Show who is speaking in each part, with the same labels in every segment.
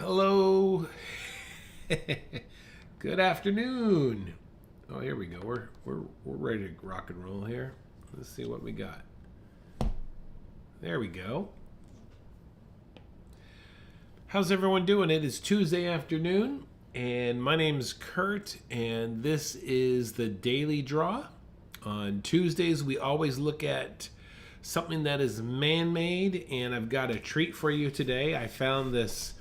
Speaker 1: Hello. Good afternoon. Oh, here we go. We're ready to rock and roll here. Let's see what we got. There we go. How's everyone doing? It is Tuesday afternoon, and my name's Kurt, and this is the Daily Draw. On Tuesdays, we always look at something that is man-made, and I've got a treat for you today. I found this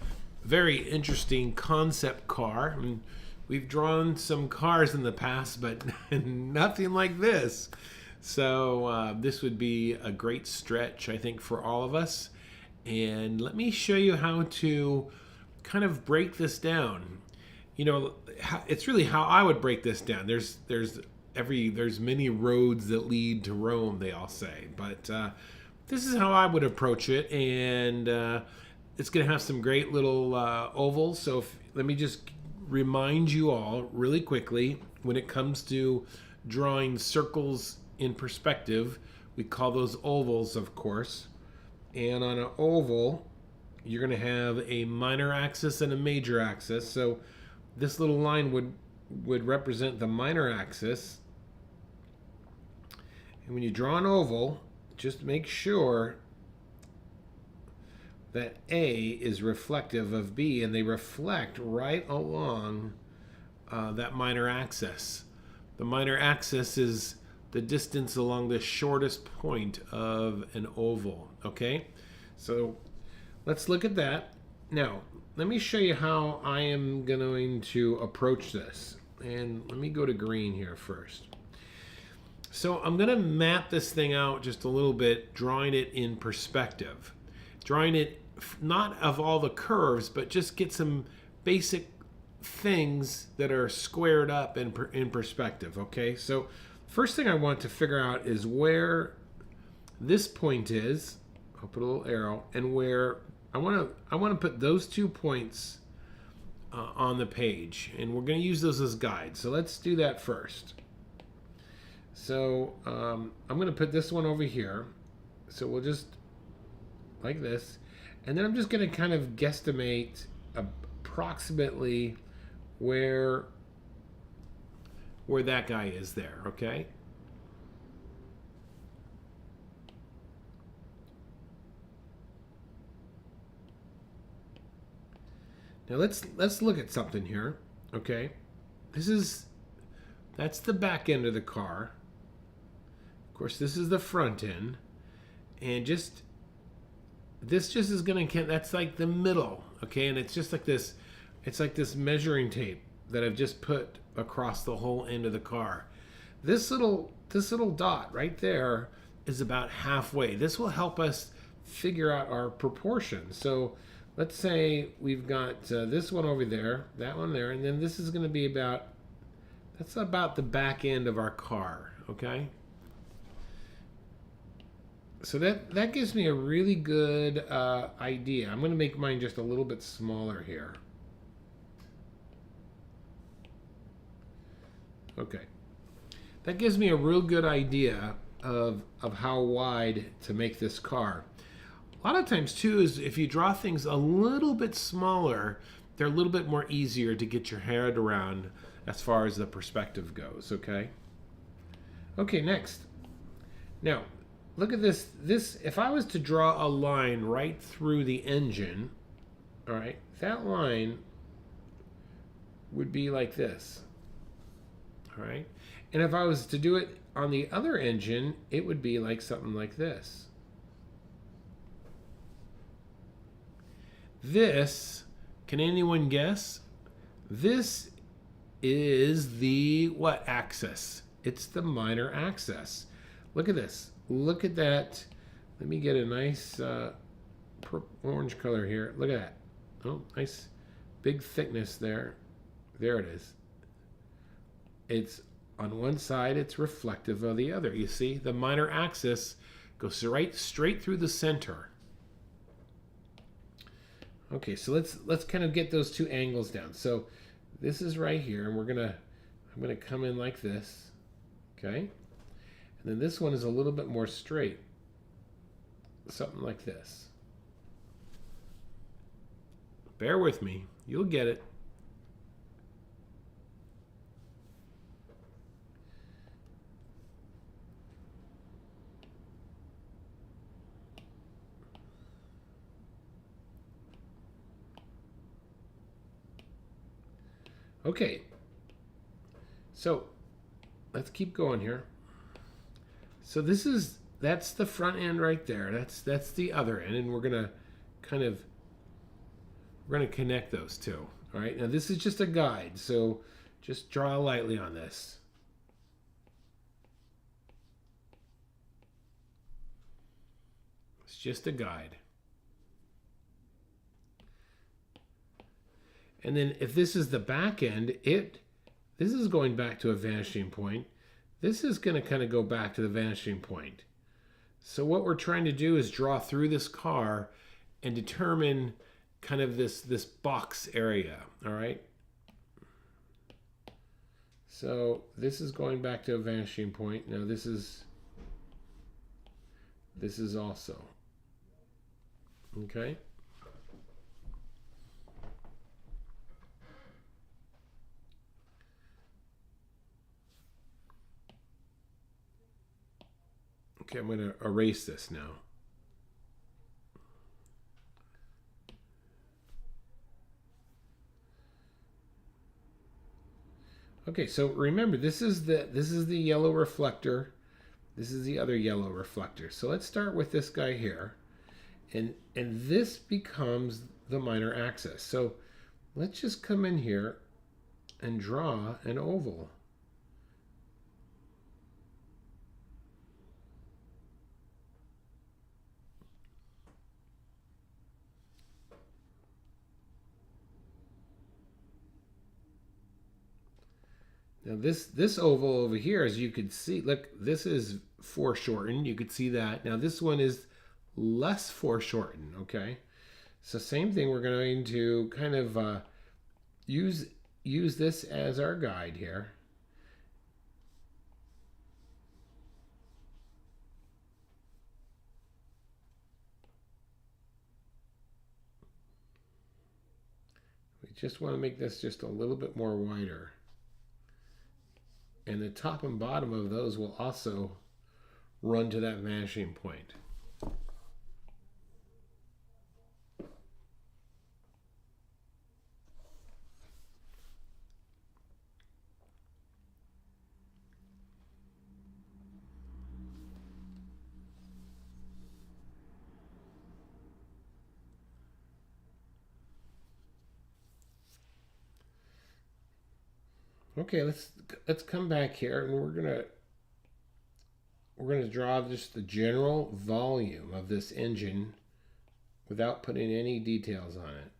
Speaker 1: very interesting concept car. I mean, we've drawn some cars in the past, but nothing like this. So this would be a great stretch, I think, for all of us. And let me show you how to kind of break this down. You know, it's really how I would break this down. There's many roads that lead to Rome, they all say, but this is how I would approach it, and it's going to have some great little ovals. So let me just remind you all really quickly, when it comes to drawing circles in perspective, we call those ovals, of course. And on an oval, you're going to have a minor axis and a major axis. So this little line would represent the minor axis. And when you draw an oval, just make sure that A is reflective of B, and they reflect right along that minor axis. The minor axis is the distance along the shortest point of an oval, okay? So let's look at that. Now, let me show you how I am going to approach this. And let me go to green here first. So I'm going to map this thing out just a little bit, drawing it in perspective. Drawing it not of all the curves, but just get some basic things that are squared up in perspective, okay? So first thing I want to figure out is where this point is. I'll put a little arrow, and where I want to put those 2 points on the page, and we're going to use those as guides. So let's do that first. So I'm going to put this one over here. So we'll just like this, and then I'm just going to kind of guesstimate approximately where that guy is there, okay? Now let's look at something here, okay? That's the back end of the car. Of course, this is the front end, and this just is gonna, that's like the middle, okay? And it's just like this, it's like this measuring tape that I've just put across the whole end of the car. This little dot right there is about halfway. This will help us figure out our proportions. So let's say we've got this one over there, that one there, and then this is going to be that's about the back end of our car, okay? So that gives me a really good idea. I'm going to make mine just a little bit smaller here. Okay. That gives me a real good idea of how wide to make this car. A lot of times, too, is if you draw things a little bit smaller, they're a little bit more easier to get your head around as far as the perspective goes, okay? Okay, next. Now, look at this. If I was to draw a line right through the engine, all right, that line would be like this, all right? And if I was to do it on the other engine, it would be like something like this. This, can anyone guess? This is the what axis? It's the minor axis. Look at this. Look at that. Let me get a nice orange color here. Look at that. Oh, nice big thickness there. There it is. It's on one side, it's reflective of the other. You see, the minor axis goes straight through the center. Okay, so let's kind of get those two angles down. So this is right here, and I'm gonna come in like this, okay? And then this one is a little bit more straight, something like this. Bear with me. You'll get it. Okay. So let's keep going here. So that's the front end right there. That's the other end, and we're gonna connect those two. All right. Now this is just a guide, so just draw lightly on this. It's just a guide. And then if this is the back end, this is going back to a vanishing point. This is going to kind of go back to the vanishing point. So what we're trying to do is draw through this car and determine kind of this box area, all right? So this is going back to a vanishing point. Now this is also, okay? Okay, I'm going to erase this now. Okay, so remember this is the yellow reflector. This is the other yellow reflector. So let's start with this guy here. And this becomes the minor axis. So let's just come in here and draw an oval. Now this oval over here, as you could see, look, this is foreshortened. You could see that. Now this one is less foreshortened, okay? So same thing, we're going to kind of use this as our guide here. We just want to make this just a little bit more wider. And the top and bottom of those will also run to that vanishing point. Okay, let's come back here, and we're gonna draw just the general volume of this engine without putting any details on it.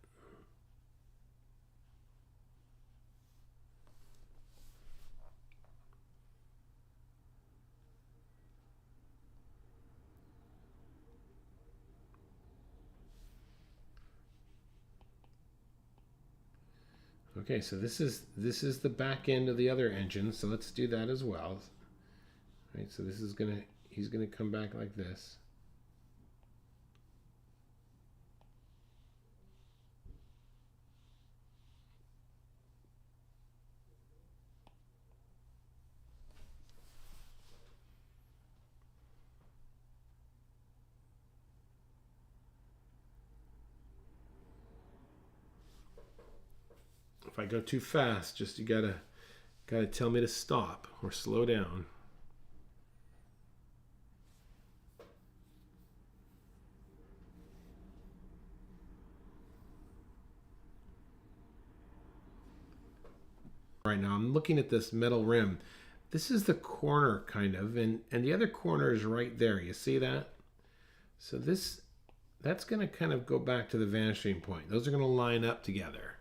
Speaker 1: Okay, so this is the back end of the other engine, so let's do that as well. All right, so he's gonna come back like this. If I go too fast, just you gotta tell me to stop or slow down. Right now, I'm looking at this metal rim. This is the corner kind of, and the other corner is right there. You see that? So that's going to kind of go back to the vanishing point. Those are going to line up together.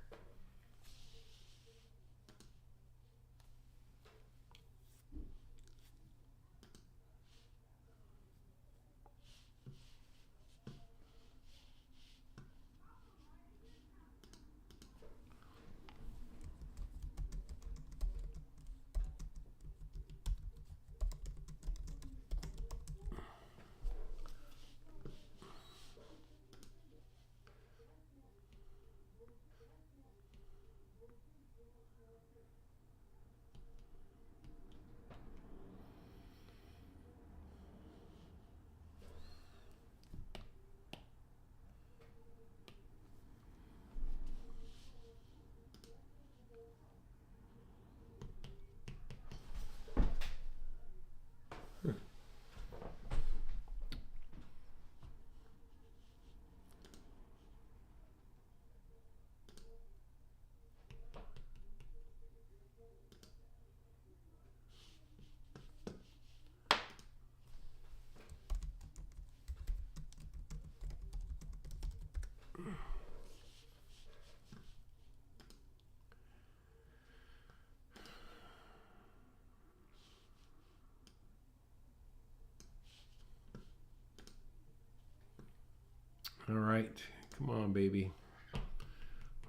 Speaker 1: All right, come on, baby.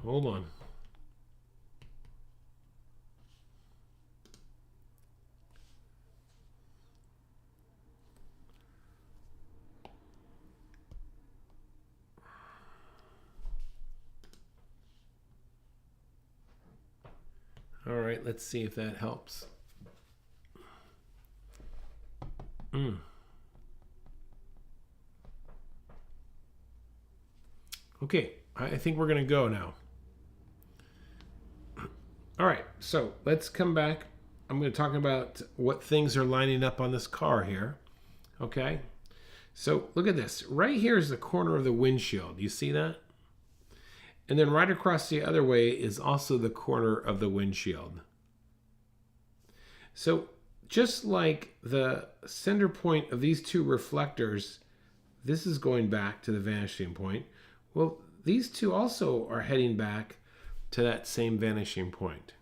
Speaker 1: Hold on. All right, let's see if that helps. Okay, I think we're gonna go now. All right, so let's come back. I'm going to talk about what things are lining up on this car here. Okay, so look at this. Right here is the corner of the windshield. You see that? And then right across the other way is also the corner of the windshield. So just like the center point of these two reflectors, this is going back to the vanishing point. Well, these two also are heading back to that same vanishing point.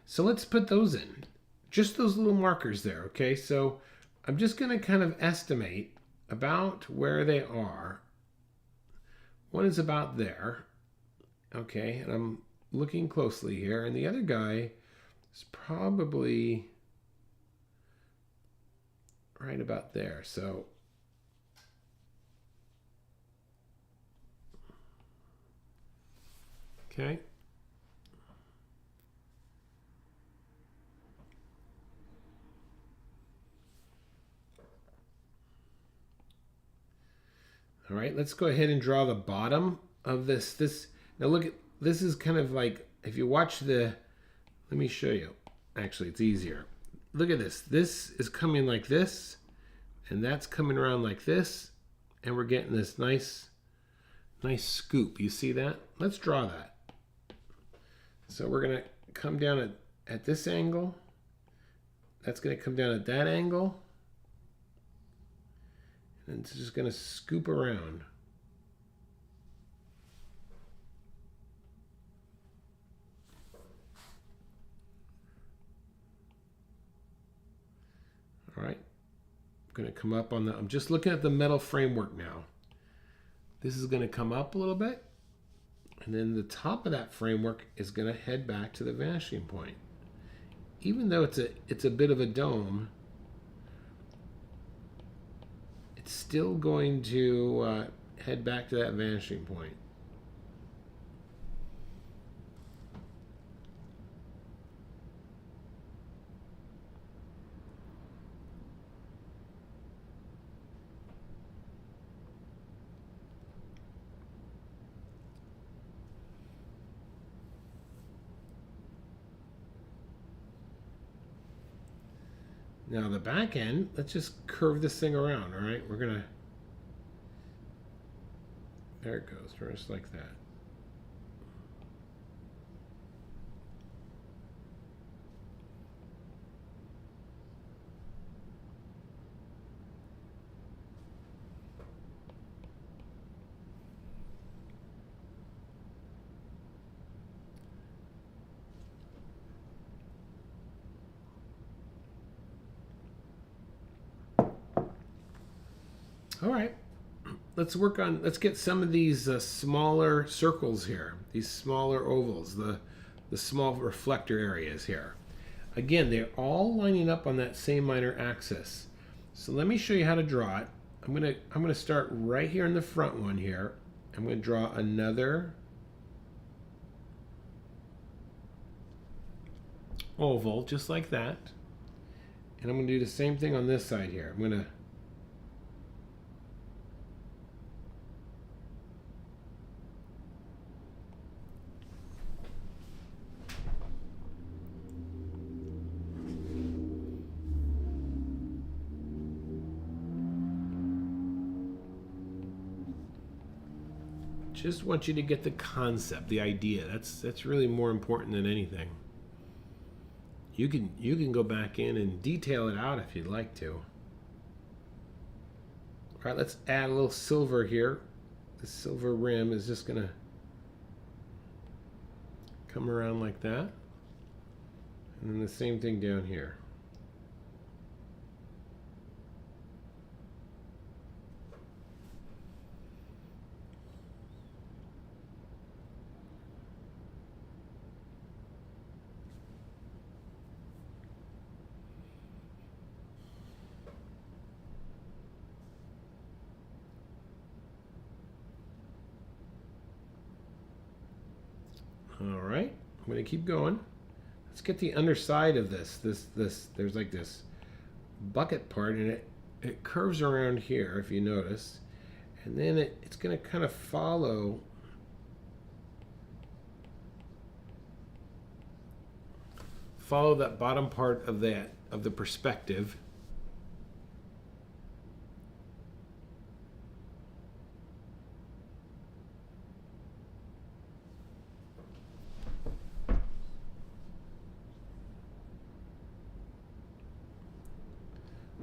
Speaker 1: So let's put those in. Just those little markers there, okay? So I'm just going to kind of estimate about where they are. One is about there, okay? And I'm looking closely here. And the other guy is probably right about there. So okay. All right, let's go ahead and draw the bottom of this. Now look at, this is kind of like, if you watch the, let me show you. Actually, it's easier. Look at this. This is coming like this, and that's coming around like this, and we're getting this nice scoop. You see that? Let's draw that. So we're going to come down at this angle. That's going to come down at that angle. And it's just going to scoop around. All right. I'm going to come up on the, I'm just looking at the metal framework now. This is going to come up a little bit. And then the top of that framework is going to head back to the vanishing point. Even though it's a bit of a dome, it's still going to head back to that vanishing point. Now the back end, let's just curve this thing around, all right? We're gonna, there it goes, just like that. All right, let's work on, let's get some of these smaller circles here, these smaller ovals, the small reflector areas here. Again, they're all lining up on that same minor axis. So let me show you how to draw it. I'm gonna start right here in the front one here. I'm gonna draw another oval just like that. And I'm gonna do the same thing on this side here. I'm gonna just want you to get the concept, the idea. That's really more important than anything. You can go back in and detail it out if you'd like to. All right, let's add a little silver here the silver rim is just going to come around like that. And then the same thing down here. All right, I'm going to keep going. Let's get the underside of this. There's like this bucket part, and it curves around here, if you notice. And then it's going to kind of follow that bottom part of the perspective.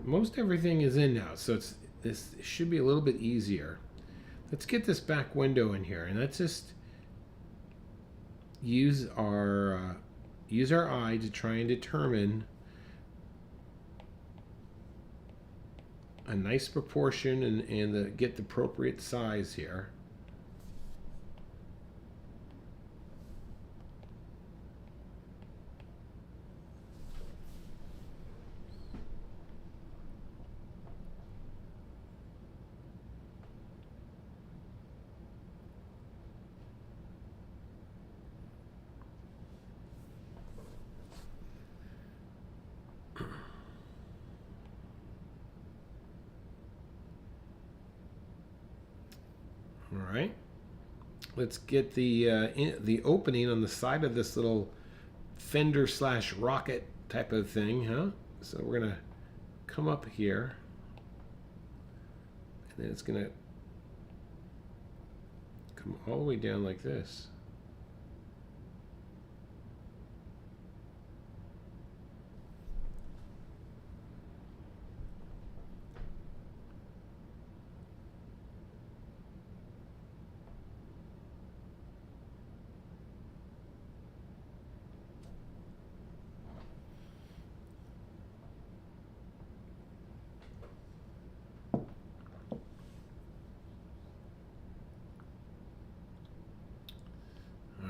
Speaker 1: Most everything is in now, so this should be a little bit easier. Let's get this back window in here, and let's just use our eye to try and determine a nice proportion and get the appropriate size here. All right, let's get the opening on the side of this little fender slash rocket type of thing, huh? So we're gonna come up here, and then it's gonna come all the way down like this.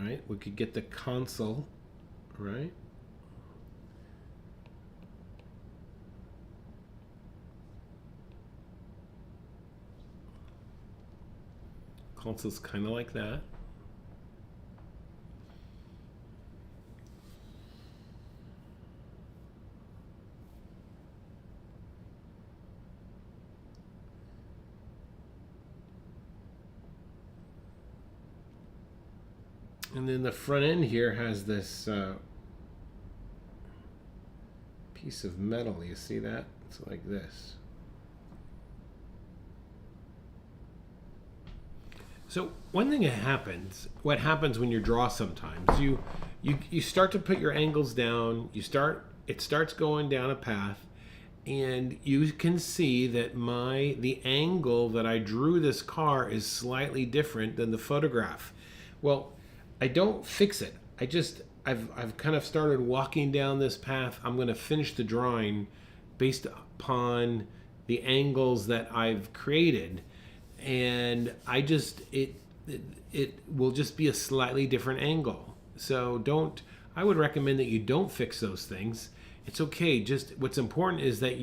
Speaker 1: Right, we could get the console, right? Console's kind of like that. And then the front end here has this piece of metal. You see that? It's like this. So one thing that happens, what happens when you draw sometimes, you start to put your angles down, it starts going down a path, and you can see that the angle that I drew this car is slightly different than the photograph. Well, I don't fix it. I've kind of started walking down this path. I'm going to finish the drawing based upon the angles that I've created, and it will just be a slightly different angle. So I would recommend that you don't fix those things. It's okay. Just what's important is that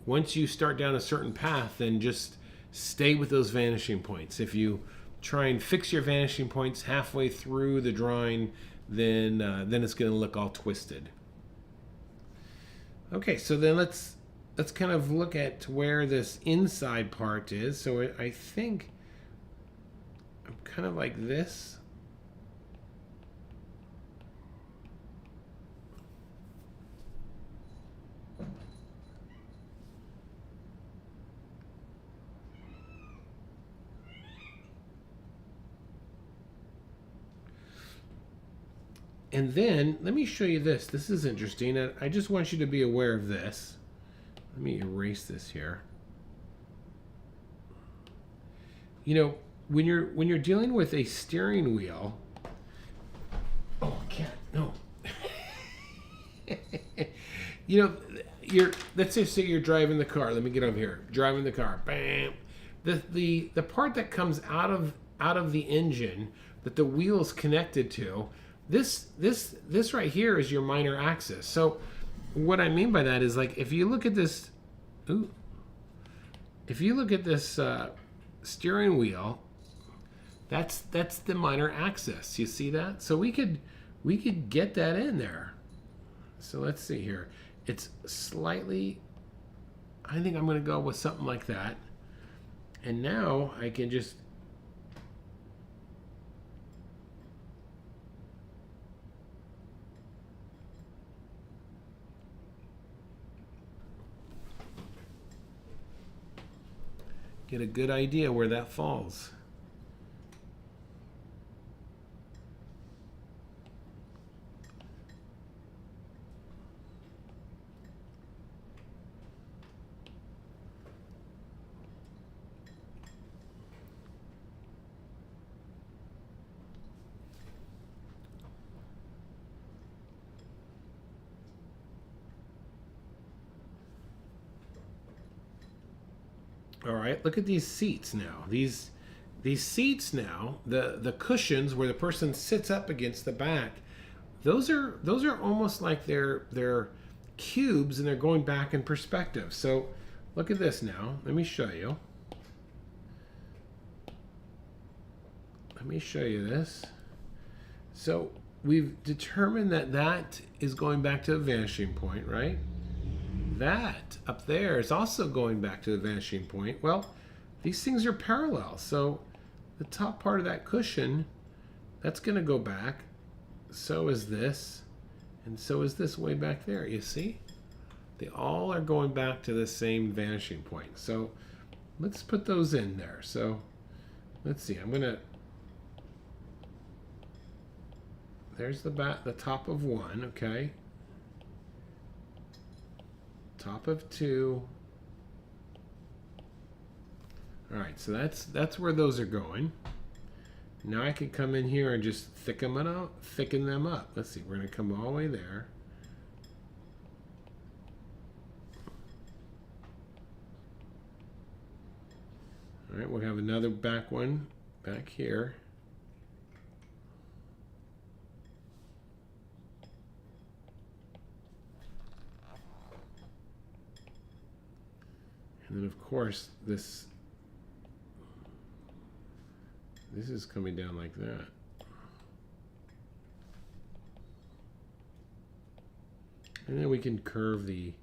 Speaker 1: once you start down a certain path, then just stay with those vanishing points. If you try and fix your vanishing points halfway through the drawing, then it's going to look all twisted. Okay, so then let's kind of look at where this inside part is. So I think I'm kind of like this. And then let me show you this. This is interesting. I just want you to be aware of this. Let me erase this here. You know, when you're dealing with a steering wheel, oh cat, no. You know, let's just say you're driving the car. Let me get over here. Driving the car. Bam. The part that comes out of the engine that the wheel's connected to, this right here is your minor axis. So what I mean by that is, like, if you look at this, steering wheel, that's the minor axis. You see that? So we could get that in there. So let's see here. It's slightly, I think I'm going to go with something like that. And now I can just get a good idea where that falls. All right, look at these seats now. These seats now, the cushions where the person sits up against the back, those are almost like they're cubes, and they're going back in perspective. So look at this now. Let me show you. Let me show you this. So we've determined that is going back to a vanishing point, right? That up there is also going back to the vanishing point. Well, these things are parallel. So the top part of that cushion, that's going to go back. So is this. And so is this way back there. You see? They all are going back to the same vanishing point. So let's put those in there. So let's see. I'm going to... There's the top of one, okay? Top of two. All right, so that's where those are going. Now I can come in here and just thicken them up. Let's see, we're gonna come all the way there. All right, we'll have another back one back here. And then, of course, this is coming down like that. And then we can curve the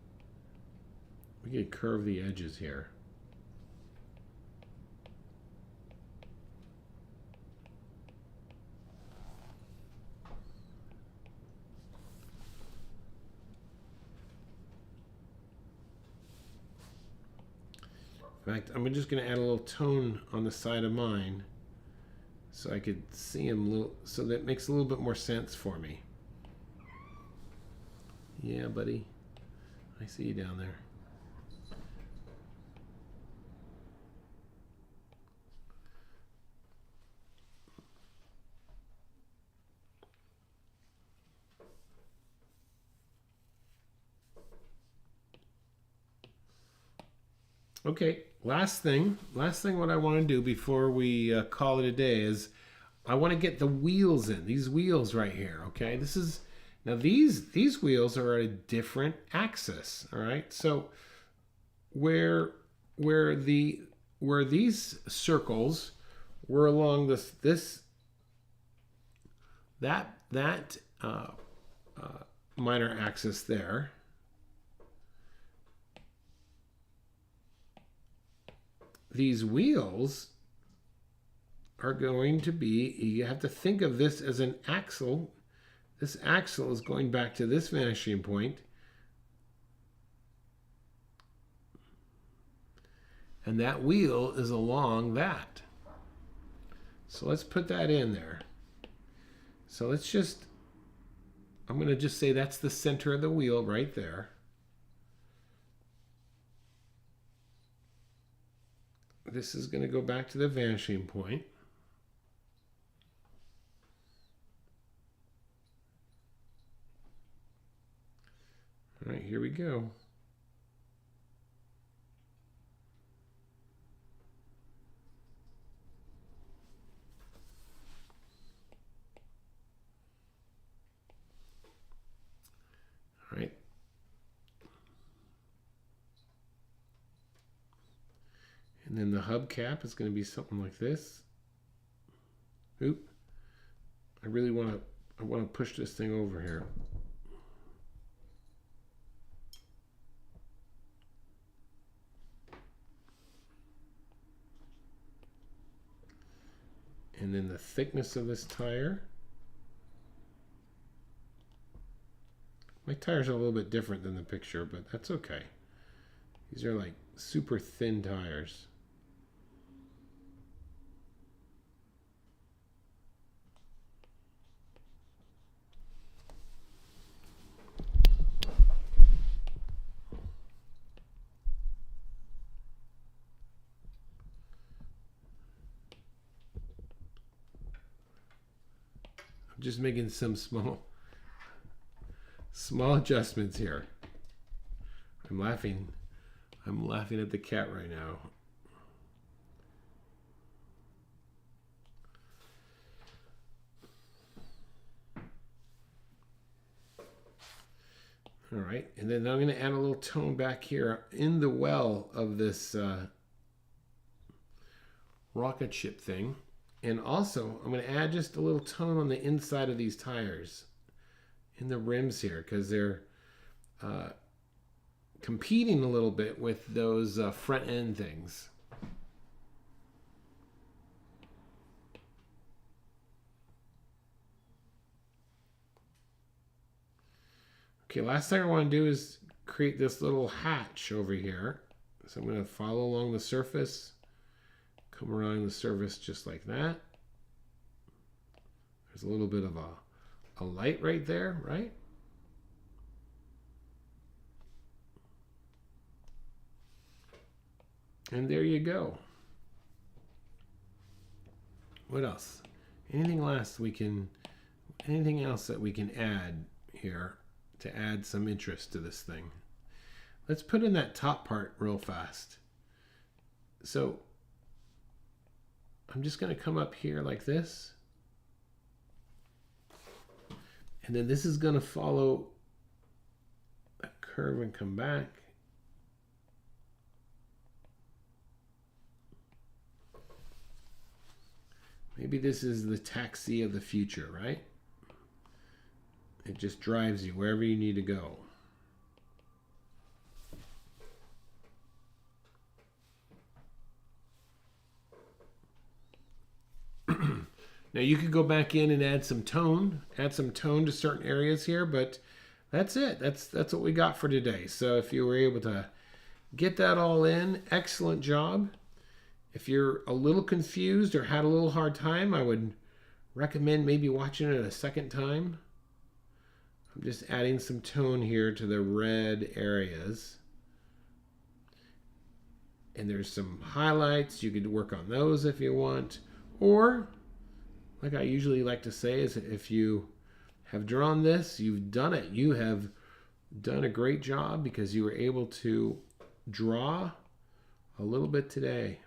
Speaker 1: edges here. In fact, I'm just going to add a little tone on the side of mine so I could see him a little, so that makes a little bit more sense for me. Yeah, buddy. I see you down there. Okay, last thing what I want to do before we call it a day is I want to get the wheels in. These wheels right here, okay? Now these wheels are at a different axis, all right? So where these circles were along that minor axis there, these wheels are going to be, you have to think of this as an axle. This axle is going back to this vanishing point. And that wheel is along that. So let's put that in there. So let's just, I'm going to just say that's the center of the wheel right there. this is going to go back to the vanishing point. All right, here we go. All right. And then the hubcap is going to be something like this. Oop. I want to push this thing over here. And then the thickness of this tire. My tires are a little bit different than the picture, but that's okay. These are like super thin tires. I'm just making some small adjustments here. I'm laughing at the cat right now. All right, and then I'm going to add a little tone back here in the well of this rocket ship thing. And also, I'm going to add just a little tone on the inside of these tires, in the rims here, because they're competing a little bit with those front end things. Okay, last thing I want to do is create this little hatch over here. So I'm going to follow along the surface, come around the surface just like that. There's a little bit of a light right there, right? And there you go. What else? Anything else that we can add here to add some interest to this thing? Let's put in that top part real fast. So I'm just going to come up here like this. And then this is going to follow a curve and come back. Maybe this is the taxi of the future, right? It just drives you wherever you need to go. Now you could go back in and add some tone to certain areas here, but that's it. That's what we got for today. So if you were able to get that all in, excellent job. If you're a little confused or had a little hard time, I would recommend maybe watching it a second time. I'm just adding some tone here to the red areas. And there's some highlights. You could work on those if you want. Or, like I usually like to say, is if you have drawn this, you've done it. You have done a great job because you were able to draw a little bit today.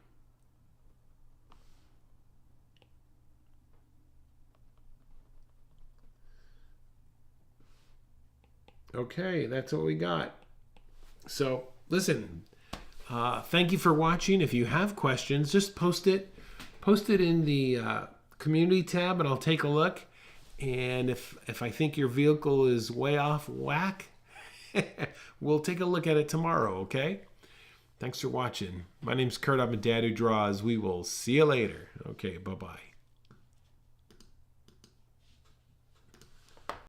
Speaker 1: Okay, that's what we got. So, listen, thank you for watching. If you have questions, just post it in the community tab and I'll take a look. And if I think your vehicle is way off whack, we'll take a look at it tomorrow, okay? Thanks for watching. My name's Kurt. I'm a dad who draws. We will see you later. Okay, bye-bye.